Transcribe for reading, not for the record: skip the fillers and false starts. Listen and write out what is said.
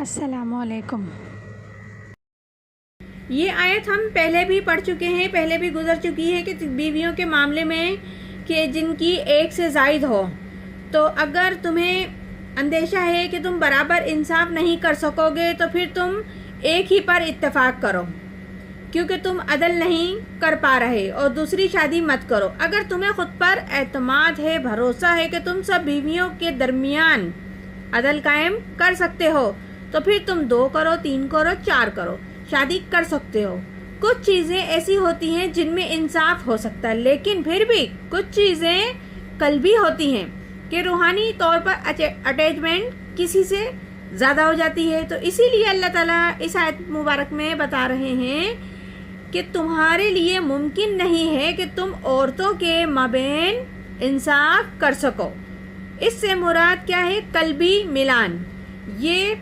السلام علیکم۔ یہ آیت ہم پہلے بھی پڑھ چکے ہیں، پہلے بھی گزر چکی ہے کہ بیویوں کے معاملے میں کہ جن کی ایک سے زائد ہو، تو اگر تمہیں اندیشہ ہے کہ تم برابر انصاف نہیں کر سکو گے تو پھر تم ایک ہی پر اتفاق کرو، کیونکہ تم عدل نہیں کر پا رہے، اور دوسری شادی مت کرو۔ اگر تمہیں خود پر اعتماد ہے، بھروسہ ہے کہ تم سب بیویوں کے درمیان عدل قائم کر سکتے ہو، تو پھر تم 2 کرو، 3 کرو، 4 کرو، شادی کر سکتے ہو۔ کچھ چیزیں ایسی ہوتی ہیں جن میں انصاف ہو سکتا ہے، لیکن پھر بھی کچھ چیزیں قلبی ہوتی ہیں کہ روحانی طور پر اٹیچمنٹ کسی سے زیادہ ہو جاتی ہے۔ تو اسی لیے اللہ تعالیٰ اس آیت مبارک میں بتا رہے ہیں کہ تمہارے لیے ممکن نہیں ہے کہ تم عورتوں کے مابین انصاف کر سکو۔ اس سے مراد کیا ہے؟ قلبی ملان۔ یہ